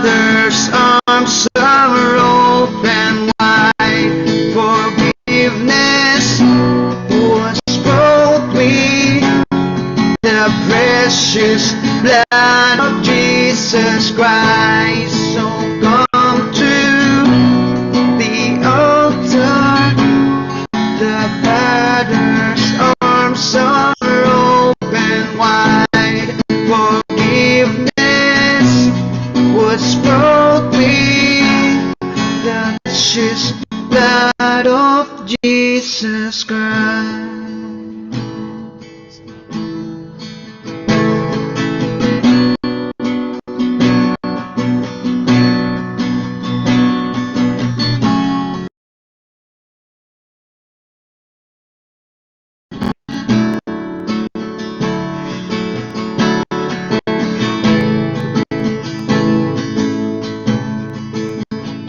Father's arms are open wide. Forgiveness was brought me. The precious blood of Jesus Christ. So come to the altar. The Father's arms are open wide. Forgiveness was brought me. The precious blood of Jesus Christ.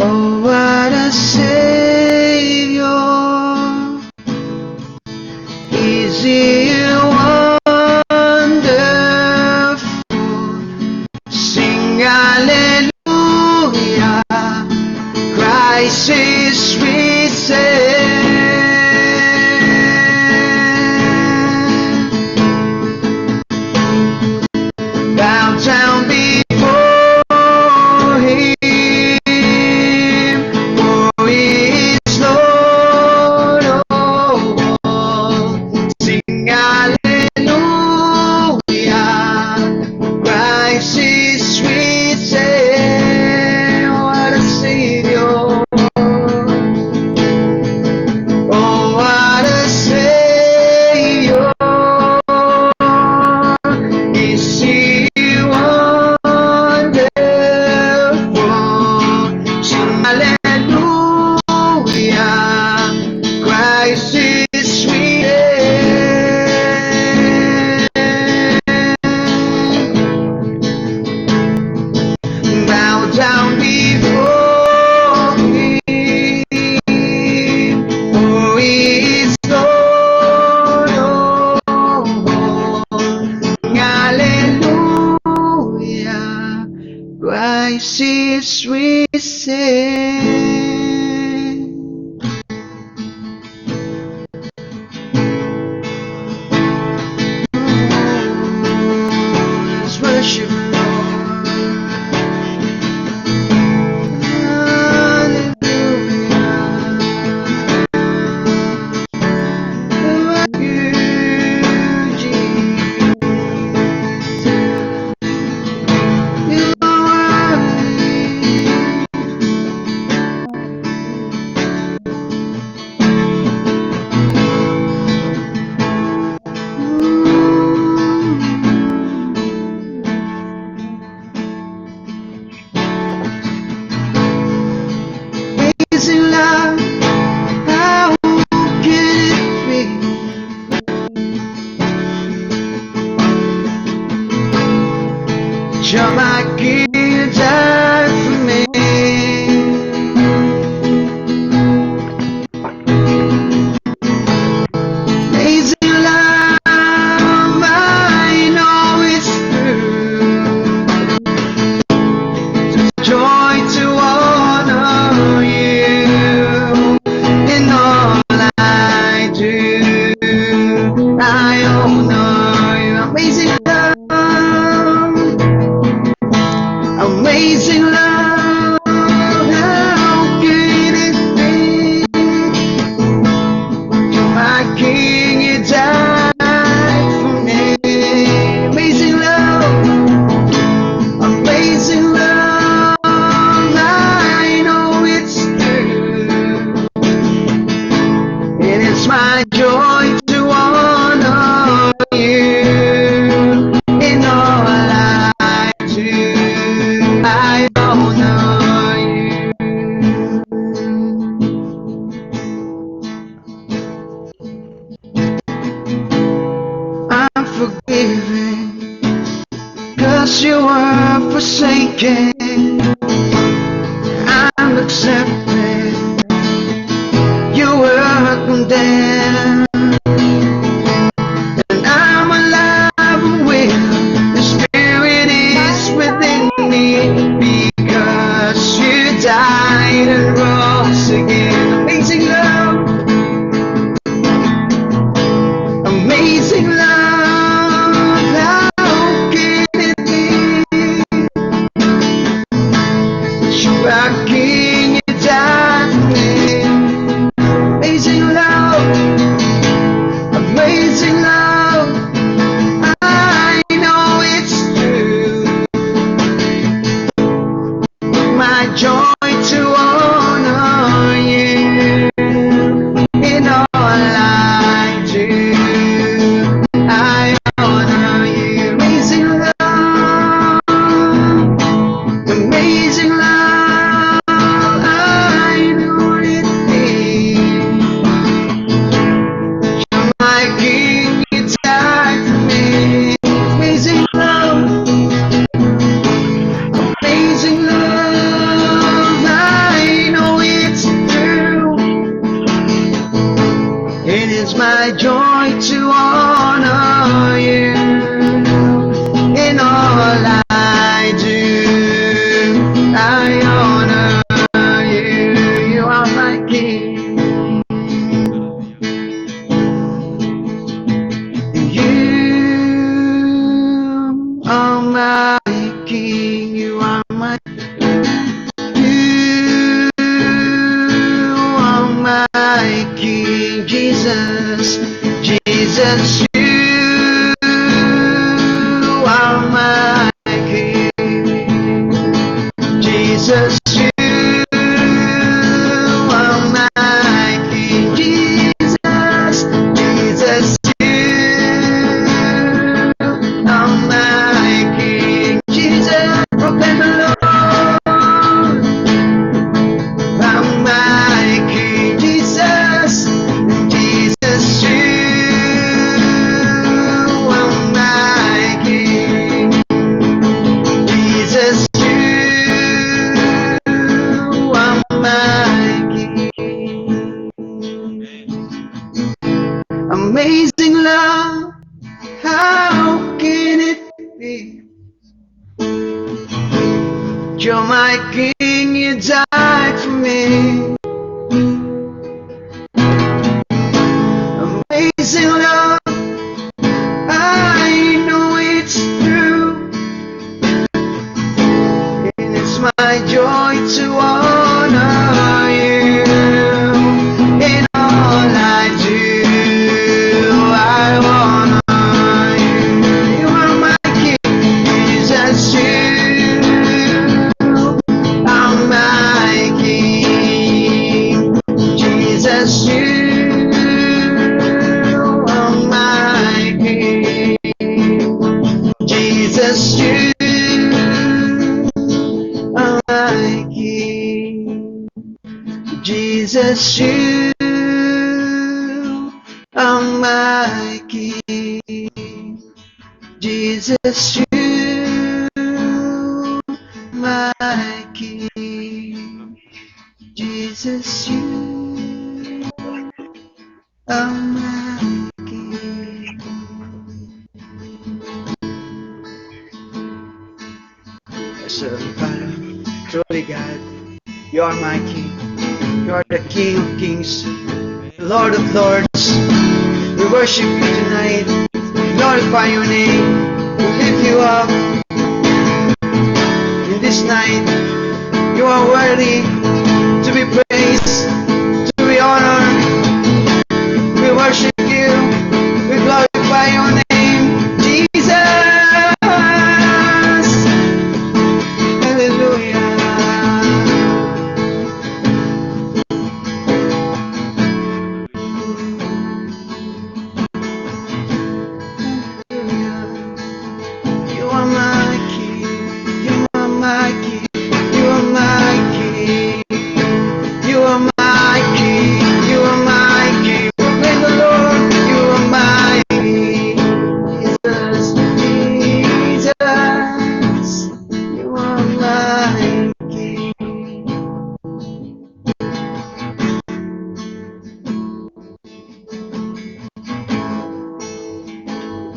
Oh, what a Savior! Is He wonderful? Sing hallelujah! Christ is risen. Bow down before Him. Christ is risen. Let's worship the Lord. You're my King, you died for me. Amazing love, I know it's true. It's joy to honor you in all I do. I honor you, amazing love. Amazing love, how can it be? You're my King, you died for me. Amazing love, I know it's true. And it's my joy to honor you in all I do. I honor you. I'm forgiven, 'cause you were forsaken. I'm accepted, you were condemned. And I'm alive and well, the Spirit is within me. Because joy to honor you in all I do. I honor you. Amazing love, amazing love. I know it is. You're my King, you died for me. Amazing love, amazing love. I know it's true. It is my joy to honor you in all I do. I honor you. You are my King. You are my King. You are my. You are my King, Jesus. Jesus, you are my King. Jesus, you are my King. Jesus, Jesus, you are my King. Jesus, proclaim the Lord. I'm my King. Jesus, Jesus, you are my King. Jesus, you are my King. Amazing love, how can it be? You're my King, you died for me. Amazing love, I know it's true. And it's my joy to honor you in all I do. I honor you. You are my King, Jesus, you are my King. Jesus, you are my King. Jesus, you are my King. Jesus, you are my King. Jesus, you my King. Jesus, you are my King. Yes, Heavenly Father, truly God, you are my King. You are the King of Kings, Lord of Lords. We worship you tonight. We glorify your name. We lift you up in this night. You are worthy to be praised, to be honored. We worship you. We glorify your name, Jesus. Hallelujah. You are my King. You are my King. You are my King. You are my King. You are my King. Proclaim the Lord. You are my King. Jesus, Jesus. You are my King.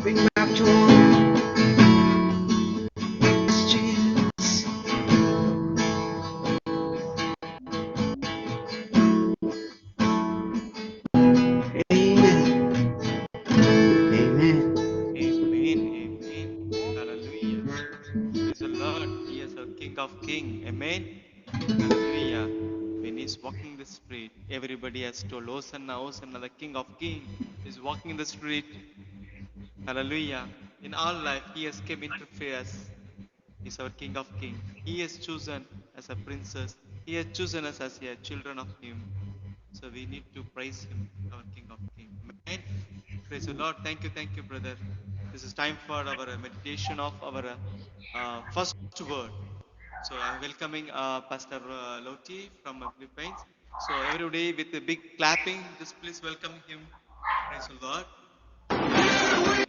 Bring back to Jesus. Amen. Amen. Amen. Hallelujah. Praise the Lord. He is our King of Kings. Amen. Hallelujah. When he's walking the street, everybody has told, Hosanna, Hosanna, the King of Kings is walking in the street. Hallelujah. In our life, he has come into us. He's our King of Kings. He is chosen as as a princess. He has chosen us as a children of Him. So we need to praise Him, our King of Kings. Amen. Praise the Lord. Thank you, brother. This is time for our meditation of our first word. So I'm welcoming Pastor Loti from Philippines. So everybody with a big clapping, just please welcome him. Praise the Lord. Hallelujah.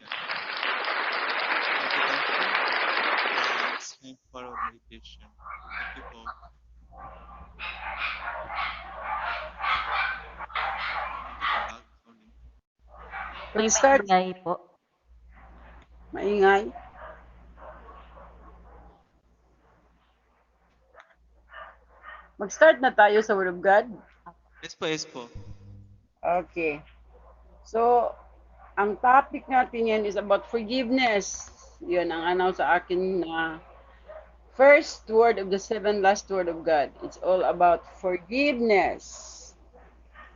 Thank you. It's time for our meditation. Thank you, Paul. Please start. Maingay po. Maingay. Mag-start na tayo sa Word of God. Yes po. Okay. So, ang topic natin yan is about forgiveness. Yun ang announce sa akin na first word of the seven last word of God. It's all about forgiveness.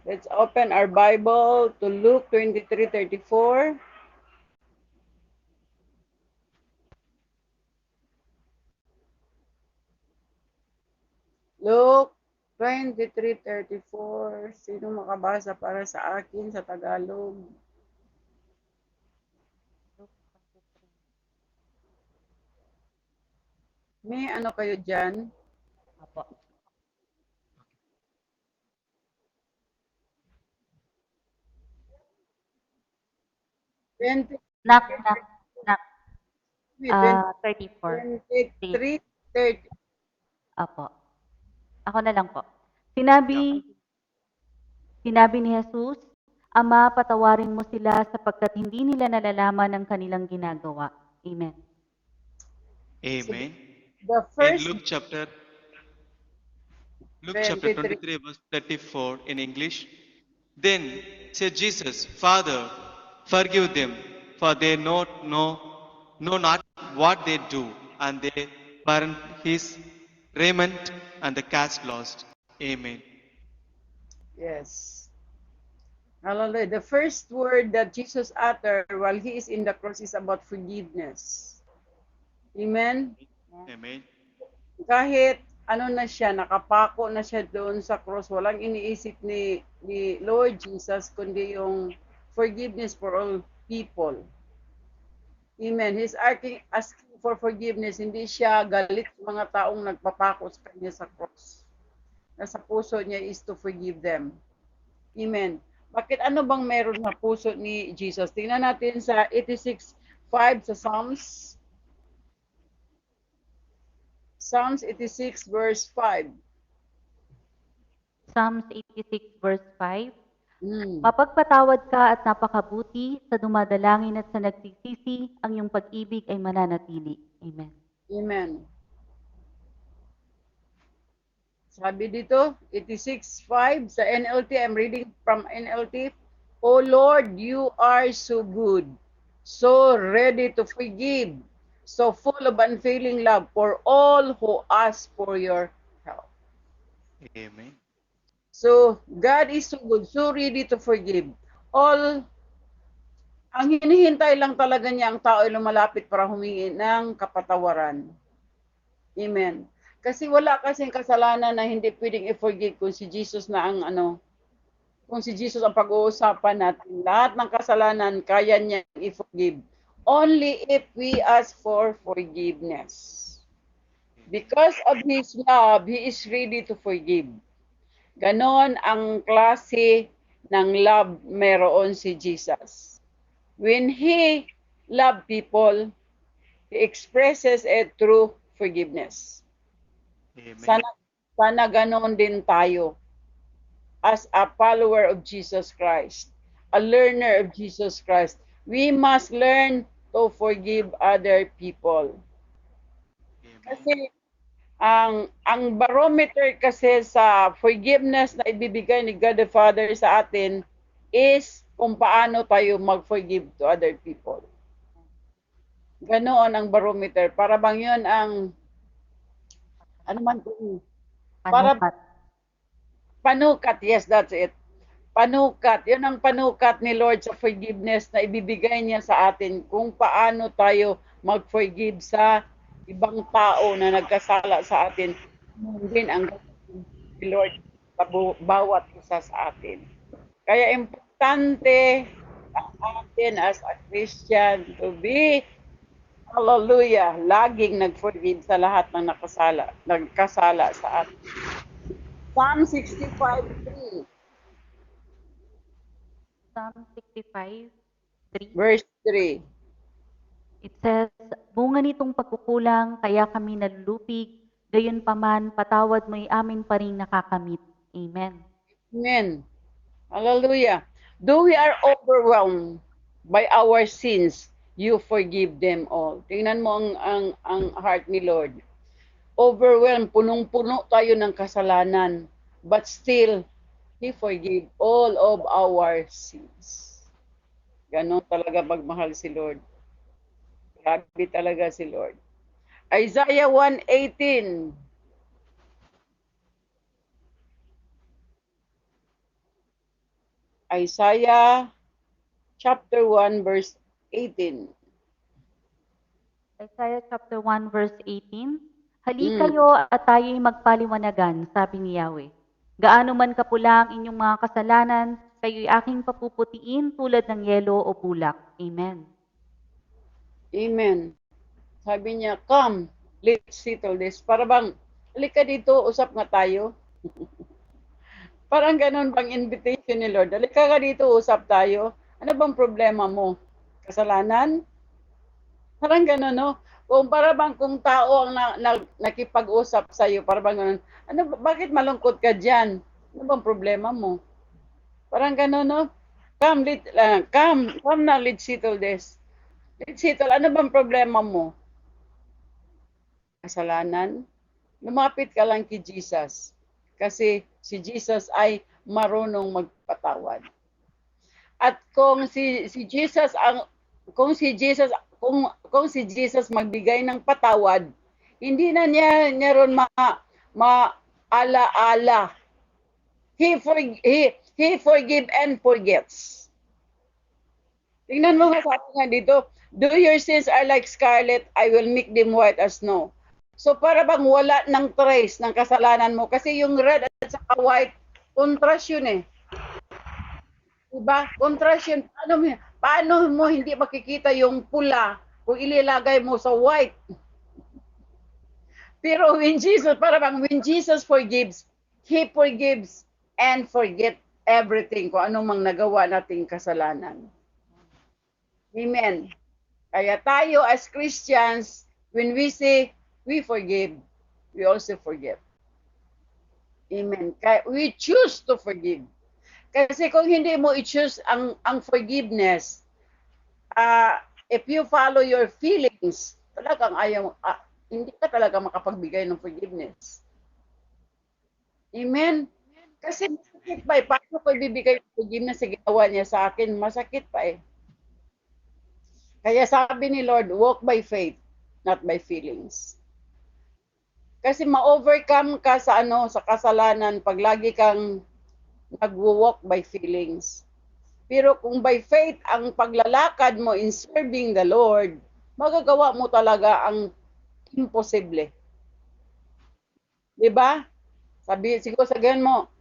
Let's open our Bible to Luke 23:34. Luke 23:34. Sino makabasa para sa akin sa Tagalog? May ano kayo dyan? Apo. Knock. 34. 23:30. Apo. Ako na lang po. Sinabi ni Jesus, Ama, patawarin mo sila sapagkat hindi nila nalalaman ang kanilang ginagawa. Amen. Amen. The In first Luke chapter 23 verse 34 in English. Then said Jesus, Father, forgive them, for they know not what they do. And they burned his raiment and the cast lost. Amen. Yes. Hallelujah. The first word that Jesus uttered while he is in the cross is about forgiveness. Amen? Amen. Kahit ano na siya, nakapako na siya doon sa cross, walang iniisip ni Lord Jesus kundi yung forgiveness for all people. Amen. He's asking for forgiveness. Hindi siya galit sa mga taong nagpapako sa kanya sa cross. Nasa puso niya is to forgive them. Amen. Bakit ano bang meron sa puso ni Jesus? Tingnan natin sa 86:5 sa Psalms. Psalms 86 verse 5. Psalms 86 verse 5. Hmm. Mapagpatawad ka at napakabuti, sa dumadalangin at sa nagsisisi, ang iyong pag-ibig ay mananatili. Amen. Amen. Sabi dito, 86:5 sa NLT, I'm reading from NLT. Oh Lord, you are so good, so ready to forgive, so full of unfailing love for all who ask for your help. Amen. So, God is so good, so ready to forgive. Ang hinihintay lang talaga niya ang tao ay lumalapit para humingi ng kapatawaran. Amen. Kasi wala kasing kasalanan na hindi pwedeng i-forgive kung si Jesus na ang kung si Jesus ang pag-uusapan natin. Lahat ng kasalanan kaya niya i-forgive. Only if we ask for forgiveness. Because of His love, He is ready to forgive. Ganon ang klase ng love meron si Jesus. When He loved people, He expresses it through forgiveness. Amen. Sana ganoon din tayo as a follower of Jesus Christ, a learner of Jesus Christ. We must learn to forgive other people. Amen. Kasi ang barometer kasi sa forgiveness na ibibigay ni God the Father sa atin is kung paano tayo mag-forgive to other people. Ganoon ang barometer. Para bang yun ang ano man kung panukat, yes, that's it. Panukat, yun ang panukat ni Lord sa forgiveness na ibibigay niya sa atin kung paano tayo mag-forgive sa ibang tao na nagkasala sa atin. din ang gagawin ni Lord sa bawat isa sa atin. Kaya importante sa atin as a Christian to be, hallelujah, laging nag-forgive sa lahat ng nagkasala sa atin. Psalm 65:3, Psalm 65:3. verse 3. It says, bunga nitong pagkukulang, kaya kami nalulupig, gayon paman, patawad mo'y amin pa rin nakakamit. Amen. Amen. Hallelujah. Though we are overwhelmed by our sins, you forgive them all. Tingnan mo ang heart ni Lord. Overwhelmed, punong-puno tayo ng kasalanan, but still, He forgive all of our sins. Ganon talaga magmahal si Lord. Grabe talaga si Lord. Isaiah 1:18. Isaiah chapter 1 verse 18. Isaiah chapter 1 verse 18. Hali kayo at tayo'y magpaliwanagan, sabi ni Yahweh. Gaano man kapula ang inyong mga kasalanan, kayo'y aking papuputiin tulad ng yelo o bulak. Amen. Amen. Sabi niya, come, let's settle this. Para bang, halika dito, usap nga tayo. Parang ganun bang invitation ni Lord. Halika ka dito, usap tayo. Ano bang problema mo? Kasalanan? Parang ganun, no? Kung para bang kung tao ang nakipag-usap sa iyo, para bang ganun, bakit malungkot ka diyan? Ano bang problema mo? Parang ganun, no? Come now, let's settle this. Let's settle, ano bang problema mo? Kasalanan? Lumapit ka lang kay Jesus. Kasi si Jesus ay marunong magpatawad. At kung si Jesus magbigay ng patawad, hindi na niya ron maala-ala. He forgive and forgets. Tingnan mo nga sabi nga dito, though your sins are like scarlet, I will make them white as snow. So para bang wala ng trace ng kasalanan mo kasi yung red at saka white, contrast yun eh. Diba? Contrast yun. Paano mo hindi makikita yung pula kung ililagay mo sa white? Pero when Jesus forgives, He forgives and forget everything kung anong mang nagawa nating kasalanan. Amen. Kaya tayo as Christians, when we say we forgive, we also forgive. Amen. Kaya we choose to forgive. Kasi kung hindi mo i-choose ang forgiveness, if you follow your feelings, talagang hindi ka talaga makapagbigay ng forgiveness. Amen? Kasi masakit pa eh. Paano ko ibibigay ng forgiveness sa ginawa niya sa akin? Masakit pa eh. Kaya sabi ni Lord, walk by faith, not by feelings. Kasi ma-overcome ka sa sa kasalanan pag lagi kang nagwo-walk by feelings. Pero kung by faith ang paglalakad mo in serving the Lord, magagawa mo talaga ang imposible. 'Di ba? Siguro sabihin mo,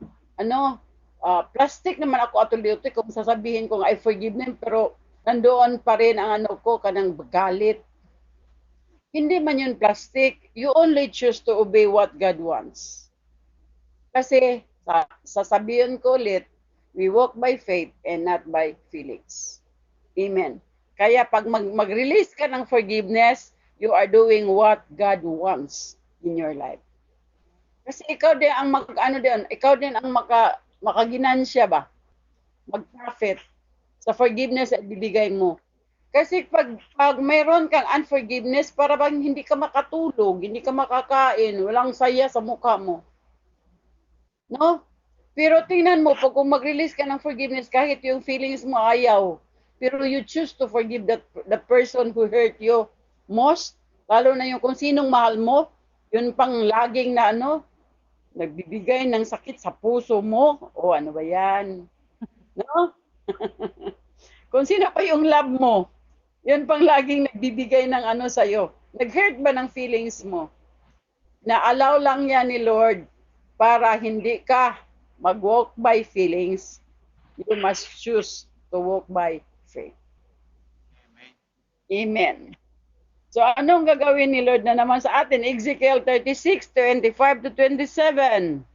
plastic naman ako atuliote kung sasabihin kong I forgive them, pero nandoon pa rin ang kanang galit. Hindi man yun plastic. You only choose to obey what God wants. Kasi, sasabihin ko ulit, we walk by faith and not by feelings. Amen. Kaya pag mag-release ka ng forgiveness, you are doing what God wants in your life. Kasi ikaw din ang makaginansya ba? Mag-profit sa forgiveness at bibigay mo. Kasi pag mayroon kang unforgiveness, para bang hindi ka makatulog, hindi ka makakain, walang saya sa mukha mo. No? Pero tingnan mo, pag kung mag-release ka ng forgiveness, kahit yung feelings mo ayaw, pero you choose to forgive the person who hurt you most, lalo na yung kung sinong mahal mo, yun pang laging na nagbibigay ng sakit sa puso mo, o ano ba yan? No? Kung sino pa yung love mo, yun pang laging nagbibigay ng sa'yo. Nag-hurt ba ng feelings mo? Na-allow lang yan ni Lord para hindi ka mag-walk by feelings. You must choose to walk by faith. Amen. Amen. So anong gagawin ni Lord na naman sa atin? Ezekiel 36:25-27.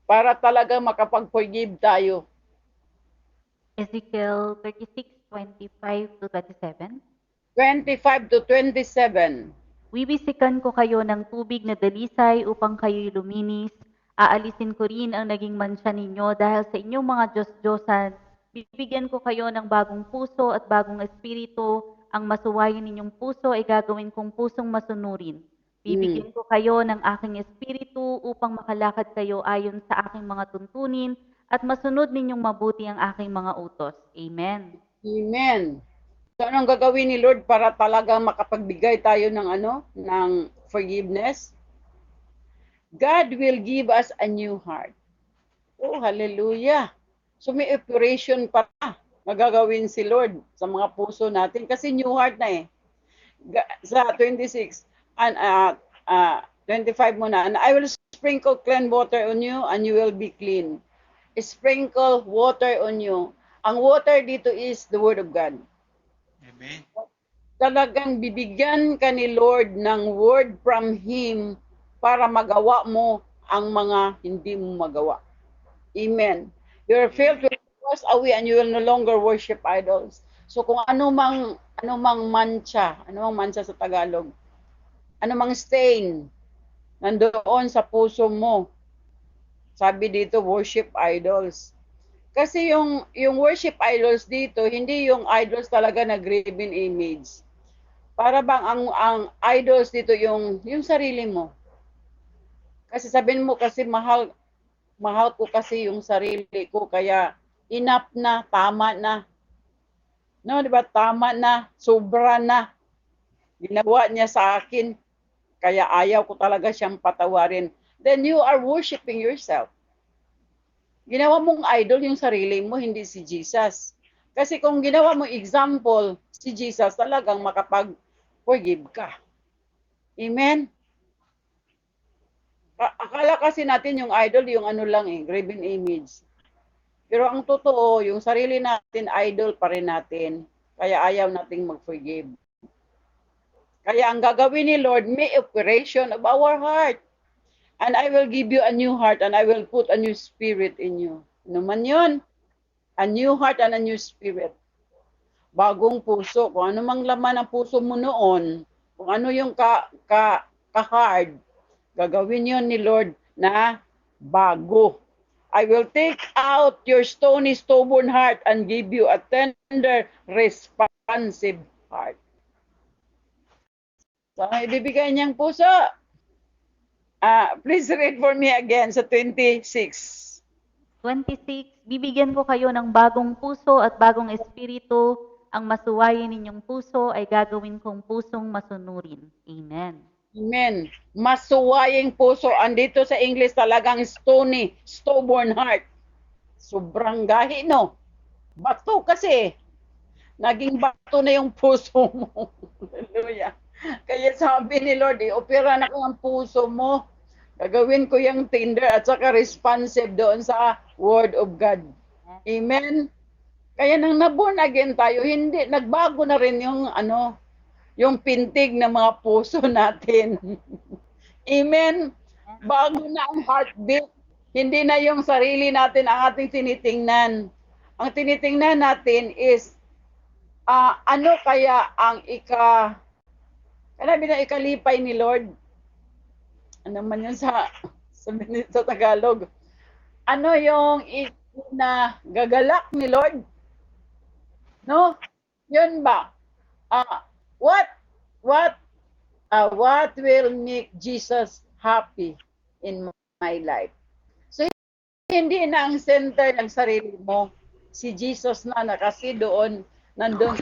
Para talaga makapag-forgive tayo. Ezekiel 36:25-27. 25-27. Wiwisikan ko kayo ng tubig na dalisay upang kayo'y luminis. Aalisin ko rin ang naging mansya ninyo dahil sa inyong mga Diyos-Diyosan. Bibigyan ko kayo ng bagong puso at bagong espiritu. Ang masuwayin ninyong puso ay gagawin kong pusong masunurin. Bibigyan ko kayo ng aking espiritu upang makalakad kayo ayon sa aking mga tuntunin at masunod ninyong mabuti ang aking mga utos. Amen. Amen. So anong gagawin ni Lord para talaga makapagbigay tayo ng ng forgiveness? God will give us a new heart. Oh, hallelujah. So may operation pa na gagawin si Lord sa mga puso natin kasi new heart na eh. Sa 26 and 25 muna, and I will sprinkle clean water on you and you will be clean. Sprinkle water on you. Ang water dito is the word of God. Amen. Talagang bibigyan ka ni Lord ng word from Him para magawa mo ang mga hindi mo magawa. Amen. Your filth will wash away and you will no longer worship idols. So kung ano mang mancha sa Tagalog, ano mang stain nandoon sa puso mo. Sabi dito, worship idols. Kasi yung worship idols dito, hindi yung idols talaga na graven image. Para bang ang idols dito yung sarili mo. Kasi sabihin mo kasi mahal ko kasi yung sarili ko kaya enough na, tama na. No, di ba? Tama na, sobra na. Ginawa niya sa akin kaya ayaw ko talaga siyang patawarin. Then you are worshiping yourself. Ginawa mong idol yung sarili mo, hindi si Jesus. Kasi kung ginawa mo example, si Jesus talagang makapag-forgive ka. Amen? Akala kasi natin yung idol, yung lang graven image. Pero ang totoo, yung sarili natin, idol pa rin natin. Kaya ayaw nating mag-forgive. Kaya ang gagawin ni Lord, may operation of our heart. And I will give you a new heart and I will put a new spirit in you. Ano man yun? A new heart and a new spirit. Bagong puso. Kung ano mang laman ng puso mo noon, kung ano yung ka-hard, gagawin yun ni Lord na bago. I will take out your stony, stubborn heart and give you a tender, responsive heart. So, ibibigay niyang puso. Please read for me again sa 26. 26, bibigyan ko kayo ng bagong puso at bagong espiritu. Ang masuwayin ninyong puso ay gagawin kong pusong masunurin. Amen. Amen. Masuwaying puso. Andito sa English talagang stony, stubborn heart. Sobrang gahi, no? Bato kasi. Naging bato na yung puso mo. Hallelujah. Kaya sabi ni Lord, opera na ko ang puso mo. Gagawin ko yung tender at saka responsive doon sa Word of God. Amen? Kaya nang naborn again tayo, hindi, nagbago na rin yung pintig ng mga puso natin. Amen? Bago na ang heartbeat. Hindi na yung sarili natin ang ating tinitingnan. Ang tinitingnan natin is, ano kaya ang ikalipay ni Lord? Ano man yun sa Tagalog? Ano yung na gagalak ni Lord? No? Yun ba? What will make Jesus happy in my life? So, hindi na ang center ng sarili mo. Si Jesus na kasi nandun.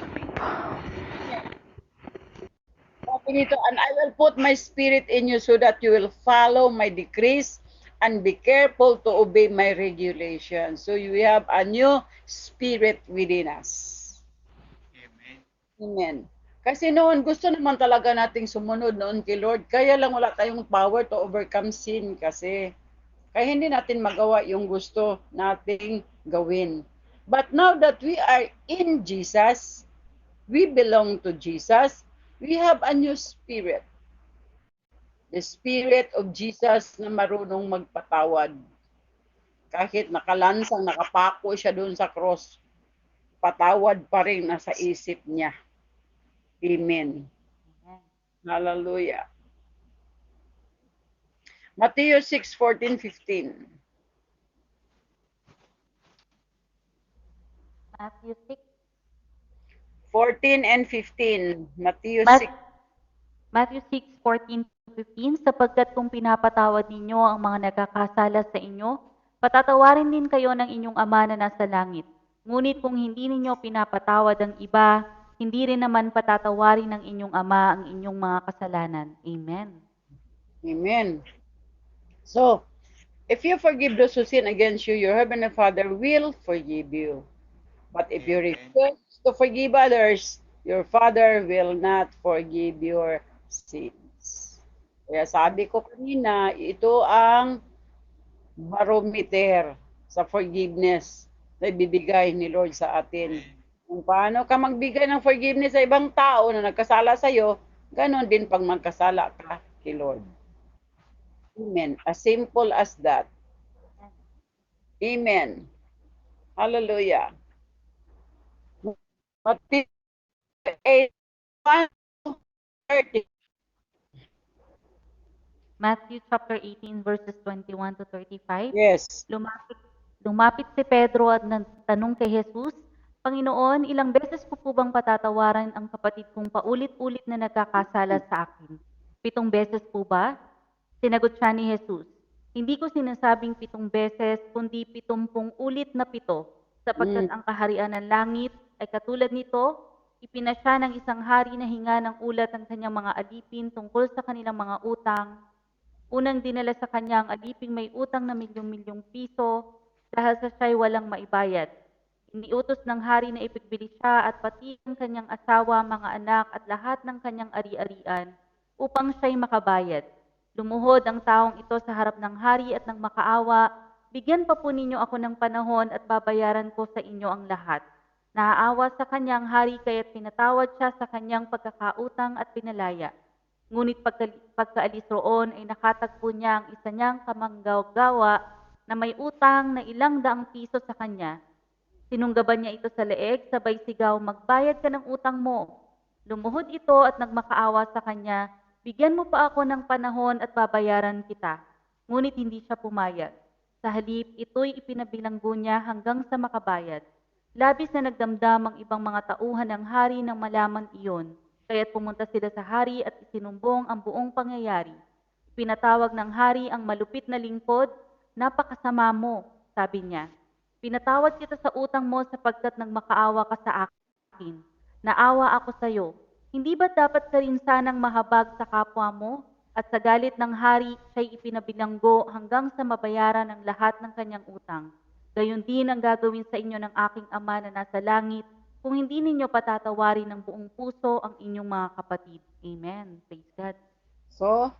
Sabi nito, and I will put my spirit in you so that you will follow my decrees and be careful to obey my regulations. So you have a new spirit within us. Amen. Amen. Kasi noon, gusto naman talaga nating sumunod noon kay Lord. Kaya lang wala tayong power to overcome sin kasi. Kaya hindi natin magawa yung gusto nating gawin. But now that we are in Jesus, we belong to Jesus, we have a new spirit. The spirit of Jesus na marunong magpatawad. Kahit nakalansang, nakapako siya doon sa cross, patawad pa rin nasa isip niya. Amen. Amen. Hallelujah. Matthew 6:14-15. Matthew 6. 14 and 15. Matthew Mat 6. Matthew 6:14-15, sapagkat kung pinapatawad ninyo ang mga nagkakasala sa inyo, patatawarin din kayo ng inyong Ama na nasa langit. Ngunit kung hindi ninyo pinapatawad ang iba, hindi rin naman patatawarin ng inyong Ama ang inyong mga kasalanan. Amen. Amen. So, if you forgive those who sin against you, your heavenly Father will forgive you. But if you Amen. refuse to forgive others, your Father will not forgive your sins. Kaya sabi ko kanina, ito ang barometer sa forgiveness na ibibigay ni Lord sa atin. Kung paano ka magbigay ng forgiveness sa ibang tao na nagkasala sa iyo, ganon din pag magkasala ka kay Lord. Amen. As simple as that. Amen. Hallelujah. Matthew 8, 1-30. Matthew chapter 18 verses 21 to 35. Yes. Lumapit si Pedro at nagtanong kay Jesus, Panginoon, ilang beses ko po bang patatawaran ang kapatid kong paulit-ulit na nagkakasala sa akin? 7 beses po ba? Sinagot siya ni Jesus, Hindi ko sinasabing 7 beses, kundi 70 ulit na 7, sapagkat Mm. ang kaharian ng langit ay katulad nito, ipinasya ng isang hari na hinga ng ulat ang kanyang mga alipin tungkol sa kanilang mga utang. Unang dinala sa kanya ang aliping may utang na milyong-milyong piso dahil sa siya'y walang maibayad. Iniutos ng hari na ipigbili siya at pati ang kanyang asawa, mga anak at lahat ng kanyang ari-arian upang siya'y makabayad. Lumuhod ang taong ito sa harap ng hari at nang makaawa, bigyan pa po ninyo ako ng panahon at babayaran ko sa inyo ang lahat. Naaawa sa kanyang hari kaya't pinatawad siya sa kanyang pagkakautang at pinalaya. Ngunit pagkaalis roon ay nakatagpo niya ang isa niyang kamanggagawa na may utang na ilang daang piso sa kanya. Sinunggaban niya ito sa leeg, sabay sigaw, magbayad ka ng utang mo. Lumuhod ito at nagmakaawa sa kanya, bigyan mo pa ako ng panahon at babayaran kita. Ngunit hindi siya pumayag. Sa halip, ito'y ipinabilanggo niya hanggang sa makabayad. Labis na nagdamdam ang ibang mga tauhan ng hari nang malaman iyon. Kaya't pumunta sila sa hari at isinumbong ang buong pangyayari. Pinatawag ng hari ang malupit na lingkod, napakasama mo, sabi niya. Pinatawad kita sa utang mo sapagkat nagmakaawa ka sa akin. Naawa ako sa iyo. Hindi ba dapat ka rin sanang mahabag sa kapwa mo? At sa galit ng hari, siya'y ipinabilanggo hanggang sa mabayaran ang lahat ng kanyang utang. Gayon din ang gagawin sa inyo ng aking Ama na nasa langit kung hindi ninyo patatawarin ng buong puso ang inyong mga kapatid. Amen. Praise God. So,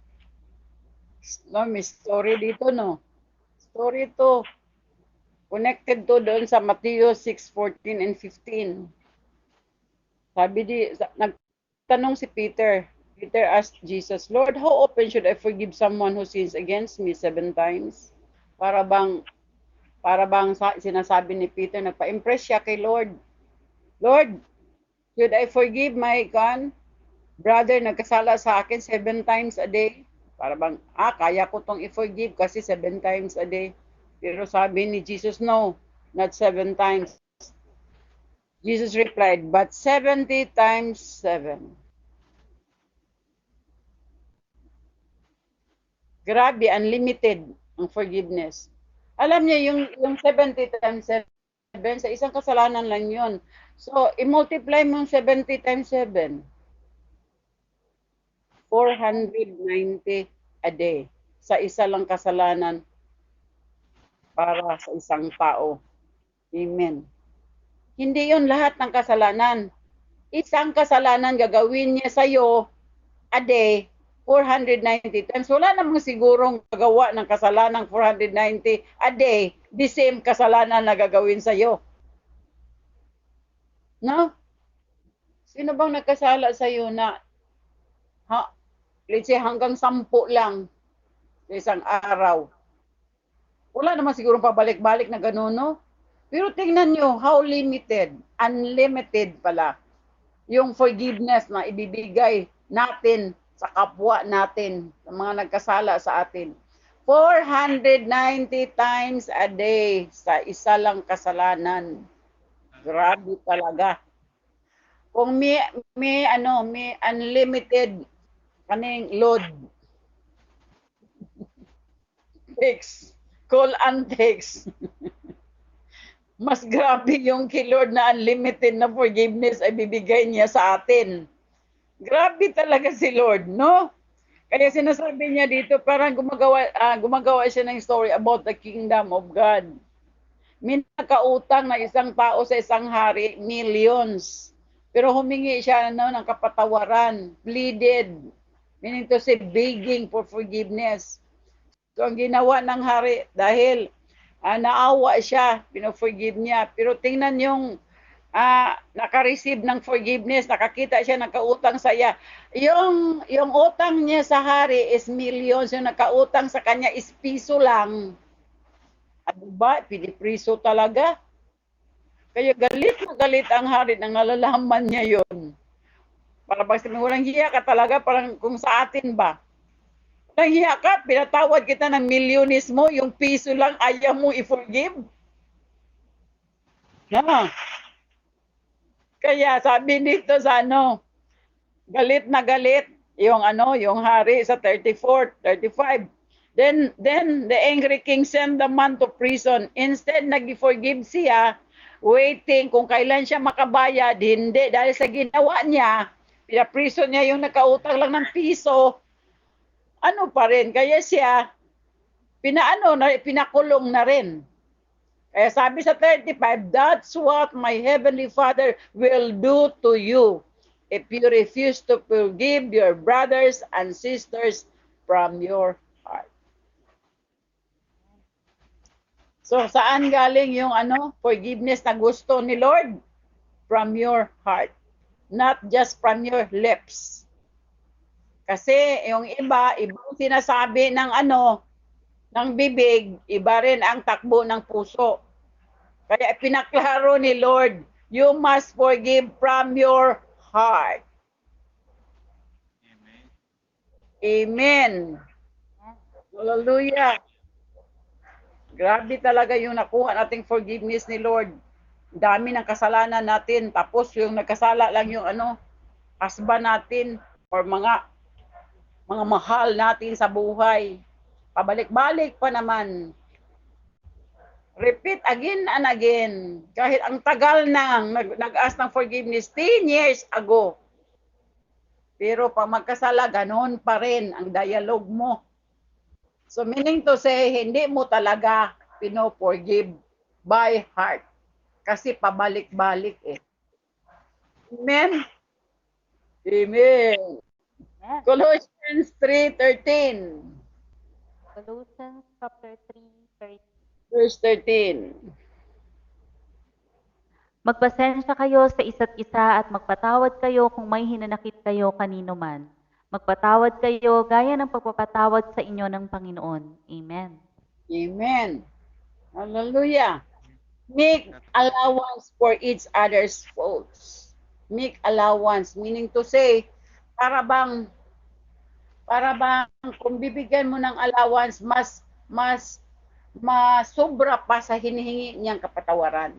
no, may story dito, no? Story to. Connected to doon sa Matthew 6:14 and 15. Sabi nagtanong si Peter. Peter asked Jesus, Lord, how often should I forgive someone who sins against me 7 times? Para bang sinasabi ni Peter, nagpa-impress siya kay Lord. Lord, should I forgive my brother nagkasala sa akin 7 times a day? Para bang, kaya ko tong i-forgive kasi 7 times a day. Pero sabi ni Jesus, no, not 7 times. Jesus replied, but 70 times 7. Grabe, unlimited ang forgiveness. Alam niya, yung 70 times 7, sa isang kasalanan lang yun. So, i-multiply mo yung 70 times 7. 490 a day sa isa lang kasalanan para sa isang tao. Amen. Hindi yun lahat ng kasalanan. isang kasalanan gagawin niya sa'yo a day, 490 times. Wala namang sigurong gagawa ng kasalanan 490 a day, the same kasalanan na gagawin sa'yo. No? Sino bang nagkasala sa'yo na, let's say hanggang 10 lang sa isang araw? Wala naman sigurong pabalik-balik na gano'n, no? Pero tingnan nyo, how limited, unlimited pala, yung forgiveness na ibibigay natin sa kapwa natin, sa mga nagkasala sa atin. 490 times a day sa isa lang kasalanan. Grabe talaga. Kung may unlimited kaning load, text, call and text. Mas grabe yung kay Lord na unlimited na forgiveness ay bibigay niya sa atin. Grabe talaga si Lord, no? Kaya sinasabi niya dito, parang gumagawa siya ng story about the kingdom of God. May nakautang na isang tao sa isang hari, millions. Pero humingi siya ng kapatawaran, pleaded, meaning to say begging for forgiveness. So ang ginawa ng hari, dahil naawa siya, pino-forgive niya. Pero tingnan yung naka-receive ng forgiveness, nakakita siya, nakautang sa iya. Yung utang niya sa hari is millions, yung nakautang sa kanya is piso lang. Diba? Pinipriso talaga. Kaya galit na galit ang hari nang nalalaman niya yon. Para bang sabihin, walang hiya ka talaga, parang kung sa atin ba? Nahiya ka, pinatawad kita ng milyones mo, yung piso lang ayaw mo i-forgive. Na. Kaya sabi dito sa galit na galit yung hari sa 34, 35. Then the angry king sent the man to prison. Instead, nag-forgive siya, waiting kung kailan siya makabayad. Hindi, dahil sa ginawa niya, pinaprison niya yung nakautang lang ng piso, pa rin, kaya siya pinakulong na rin. Kaya sabi sa 35, that's what my heavenly Father will do to you if you refuse to forgive your brothers and sisters from your heart. So saan galing yung forgiveness na gusto ni Lord? From your heart, not just from your lips. Kasi yung ibang sinasabi ng ng bibig, iba rin ang takbo ng puso. Kaya pinaklaro ni Lord, you must forgive from your heart. Amen. Amen. Hallelujah. Grabe talaga yung nakuha nating forgiveness ni Lord. Dami ng kasalanan natin, tapos yung nagkasala lang yung husband natin or mga mahal natin sa buhay. Pabalik-balik pa naman. Repeat again and again. Kahit ang tagal nang nag-ask ng forgiveness 10 years ago. Pero pag magkasala, ganoon pa rin ang dialogue mo. So meaning to say, hindi mo talaga pino-forgive by heart. Kasi pabalik-balik eh. Amen? Amen. Amen. Colossians 3:13. Colossians chapter 3, Verse 13. Magpasensya kayo sa isa't isa at magpatawad kayo kung may hinanakit kayo kanino man. Magpatawad kayo gaya ng pagpapatawad sa inyo ng Panginoon. Amen. Amen. Hallelujah. Make allowance for each other's faults. Make allowance, meaning to say, para bang kung bibigyan mo ng allowance, mas sobra pa sa hinihingi niyang kapatawaran.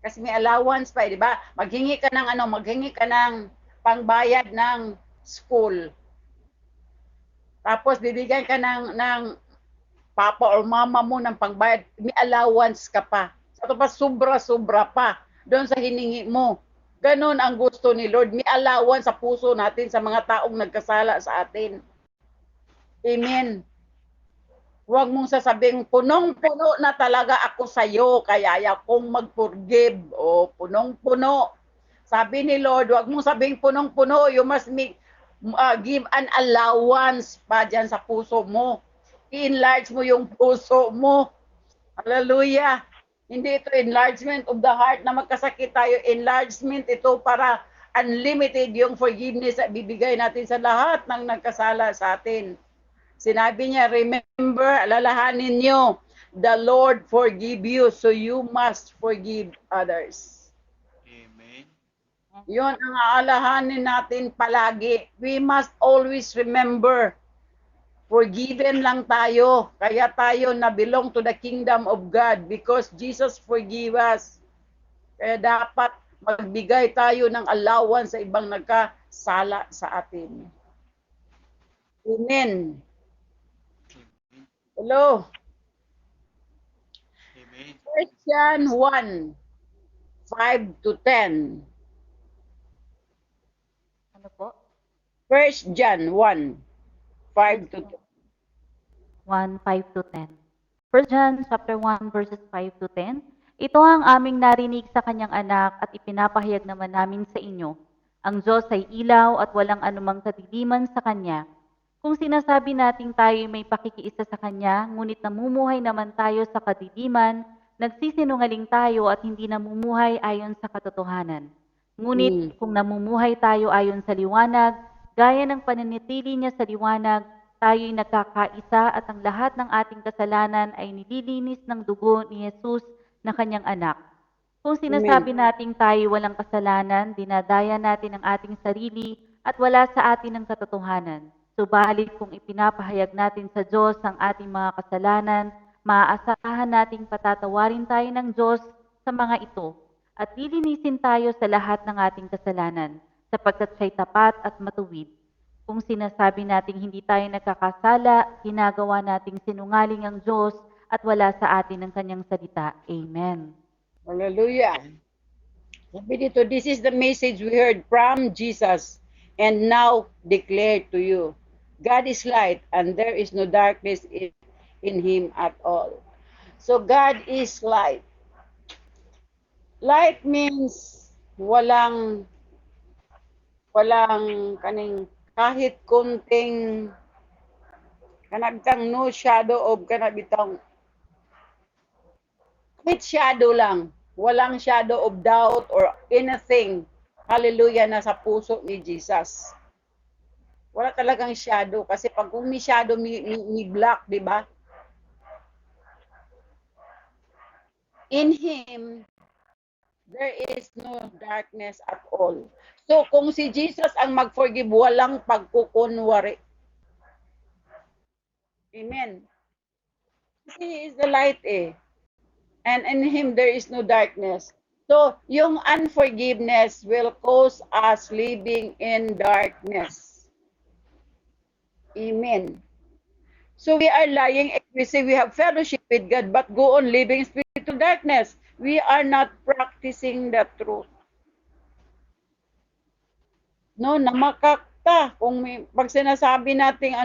Kasi may allowance pa, di ba? Maghingi ka ng pangbayad ng school. Tapos bibigyan ka ng papa or mama mo ng pangbayad, may allowance ka pa. Sa pa sobra-sobra pa doon sa hiningi mo. Ganon ang gusto ni Lord. May allowance sa puso natin sa mga taong nagkasala sa atin. Amen. Huwag mong sasabing, punong-puno na talaga ako sa iyo, kaya akong mag-forgive. O punong-puno. Sabi ni Lord, wag mong sabing punong-puno. You must give an allowance pa dyan sa puso mo. I-enlarge mo yung puso mo. Hallelujah. Hindi ito enlargement of the heart na magkasakit tayo. Enlargement ito para unlimited yung forgiveness at bibigay natin sa lahat ng nagkasala sa atin. Sinabi niya, remember, alalahanin niyo, the Lord forgive you, so you must forgive others. Amen. Yun ang aalahanin natin palagi. We must always remember, forgiven lang tayo. Kaya tayo na belong to the kingdom of God because Jesus forgive us. Kaya dapat magbigay tayo ng allowance sa ibang nagkasala sa atin. Amen. Hello. Amen. 1 John 1, 5 to 10. Ano po? 1 John 1, 5 to 10. 1, 5 to 10. 1 John chapter 1 verses 5 to 10. Ito ang aming narinig sa kanyang anak at ipinapahayag naman namin sa inyo. Ang Diyos ay ilaw at walang anumang kadiliman sa kanya. Kung sinasabi nating tayo may pakikiisa sa kanya, ngunit namumuhay naman tayo sa kadiliman, nagsisinungaling tayo at hindi namumuhay ayon sa katotohanan. Ngunit kung namumuhay tayo ayon sa liwanag, gaya ng pananatili niya sa liwanag, tayo'y nagkakaisa at ang lahat ng ating kasalanan ay nililinis ng dugo ni Jesus na kanyang anak. Kung sinasabi nating tayo walang kasalanan, dinadaya natin ang ating sarili at wala sa atin ang katotohanan. Subalit kung ipinapahayag natin sa Diyos ang ating mga kasalanan, maaasahan nating patatawarin tayo ng Diyos sa mga ito at lilinisin tayo sa lahat ng ating kasalanan sapagkat siya'y tapat at matuwid. Kung sinasabi nating hindi tayo nagkakasala, ginagawa nating sinungaling ang Diyos at wala sa atin ang kanyang salita. Amen. Hallelujah. Sabi dito, this is the message we heard from Jesus and now declared to you. God is light and there is no darkness in him at all. So God is light. Light means walang kaning kahit kunting kanagtang no shadow of kanabitang with shadow lang. Walang shadow of doubt or anything. Hallelujah, nasa puso ni Jesus. Wala talagang shadow kasi pag kung may shadow, may black, di ba? In Him, there is no darkness at all. So, kung si Jesus ang mag-forgive, walang pagkukunwari. Amen. He is the light eh. And in Him, there is no darkness. So, yung unforgiveness will cause us living in darkness. Amen. So, we are lying if we say we have fellowship with God, but go on living in spiritual darkness. We are not practicing the truth. No, namakakta kung pag sinasabi nating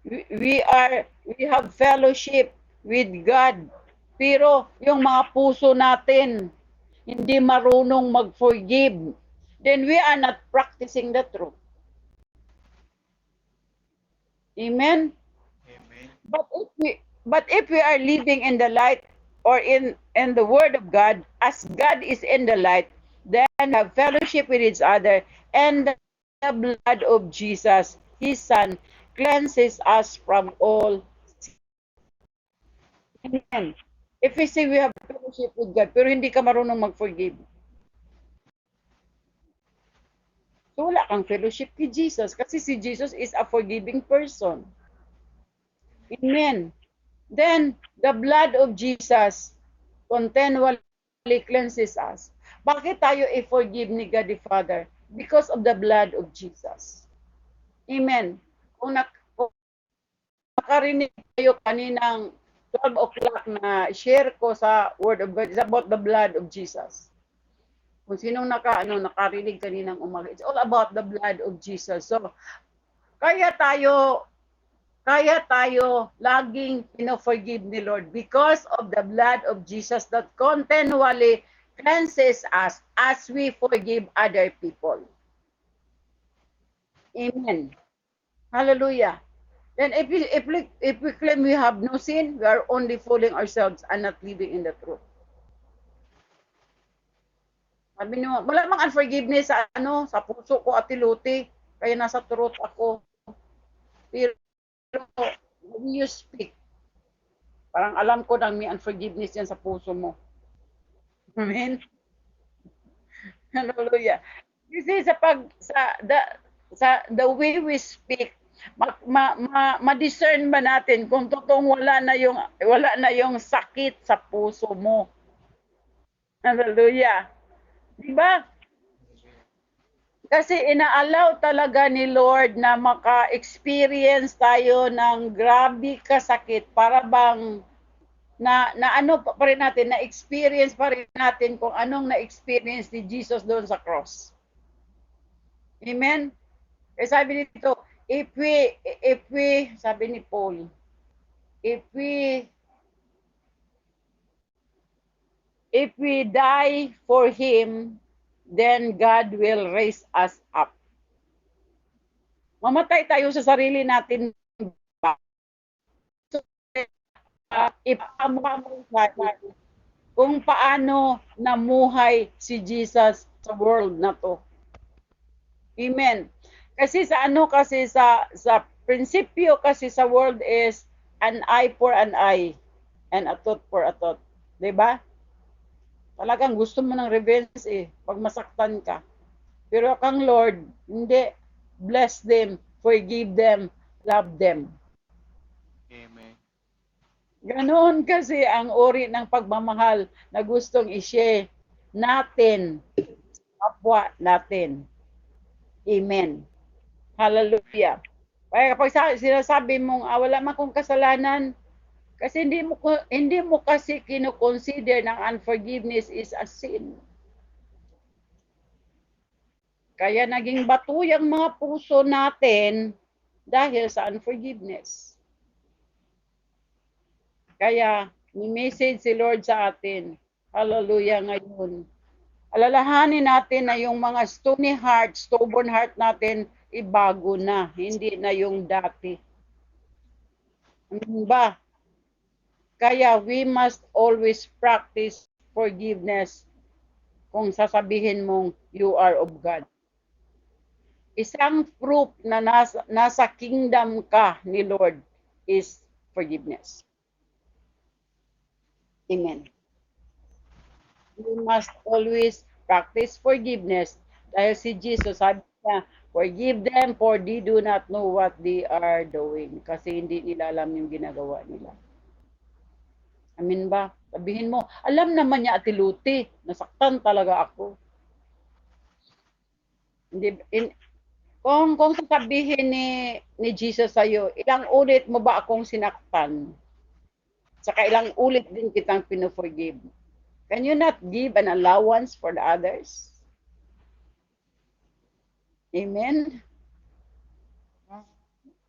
we have fellowship with God. Pero yung mga puso natin hindi marunong mag-forgive, then we are not practicing the truth. Amen. Amen. But if we are living in the light or in the word of God, as God is in the light, then have fellowship with each other, and the blood of Jesus, His Son, cleanses us from all sin. Amen. If we say we have fellowship with God, pero hindi ka marunong mag-forgive, so wala kang fellowship with Jesus kasi si Jesus is a forgiving person. Amen. Then, the blood of Jesus continually cleanses us. Bakit tayo i-forgive ni God the Father? Because of the blood of Jesus. Amen. Kung nakarinig kayo kaninang 12 o'clock na share ko sa Word of God, it's about the blood of Jesus. Kung sinong nakarinig kaninang umaga, it's all about the blood of Jesus. So, kaya tayo laging pino-forgive ni Lord because of the blood of Jesus that continually cleanses us as we forgive other people. Amen. Hallelujah. Then if we claim we have no sin, we are only fooling ourselves and not living in the truth. Sabi niyo, wala mang unforgiveness sa sa puso ko, Ate Luti, kaya nasa truth ako. Pero when you speak, parang alam ko nang may unforgiveness yan sa puso mo. Amen. Hallelujah. Kasi sa the way we speak, ma-discern ba natin kung totoong wala na yung sakit sa puso mo. Hallelujah. Di ba? Kasi inaalaw talaga ni Lord na maka-experience tayo ng grabe kasakit para bang na ano pa rin natin, na experience pa rin natin kung anong na-experience ni Jesus doon sa cross. Amen? Kaya sabi nito, if we, sabi ni Paul, if we die for Him, then God will raise us up. Mamatay tayo sa sarili natin. Ipamukha mo kung paano namuhay si Jesus sa world na to. Amen. Kasi sa prinsipyo kasi sa world is an eye for an eye and a tooth for a tooth. 'Di ba? Talagang gusto mo ng revenge pag masaktan ka. Pero kang Lord, hindi. Bless them, forgive them, love them. Amen. Ganoon kasi ang uri ng pagmamahal na gustong i-share natin sa kapwa natin. Amen. Hallelujah. Kaya kapag sinasabi mong wala man kong kasalanan, kasi hindi mo kasi kino-consider ng unforgiveness is a sin. Kaya naging bato yung mga puso natin dahil sa unforgiveness. Kaya may message si Lord sa atin. Hallelujah ngayon. Alalahanin natin na yung mga stony heart, stubborn heart natin, ibago na. Hindi na yung dati. Ano ba? Kaya we must always practice forgiveness kung sasabihin mong you are of God. Isang proof na nasa kingdom ka ni Lord is forgiveness. Amen. We must always practice forgiveness dahil si Jesus sabi niya, forgive them for they do not know what they are doing. Kasi hindi nila alam yung ginagawa nila. Amin ba? Sabihin mo, alam naman niya Ate Luti, nasaktan talaga ako. Hindi, kung sasabihin ni Jesus sa'yo, ilang ulit mo ba akong sinaktan? Saka ilang ulit din kitang pino-forgive. Can you not give an allowance for the others? Amen?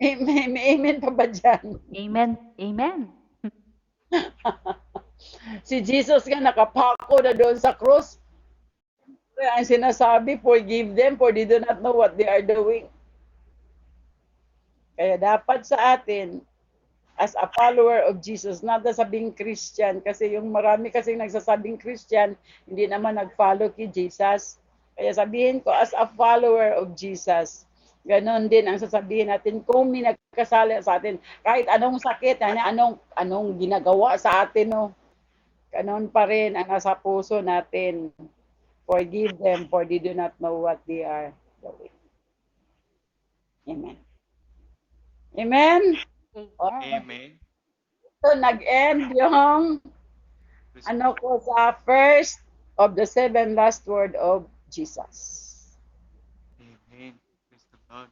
Amen, amen pa ba dyan? Amen. Amen. Si Jesus nga nakapako na doon sa cross. Ang sinasabi, forgive them for they do not know what they are doing. Kaya dapat sa atin, as a follower of Jesus, not sabing Christian, kasi yung marami kasing nagsasabing Christian, hindi naman nag-follow kay Jesus. Kaya sabihin ko, as a follower of Jesus, ganon din ang sasabihin natin kung may nagkasala sa atin. Kahit anong sakit, anong ginagawa sa atin, no? Ganon pa rin ang nasa puso natin. Forgive them for they do not know what they are doing. Amen. Amen? Amen. So, nag-end yung ko sa first of the 7 last word of Jesus. Amen. Praise the Lord.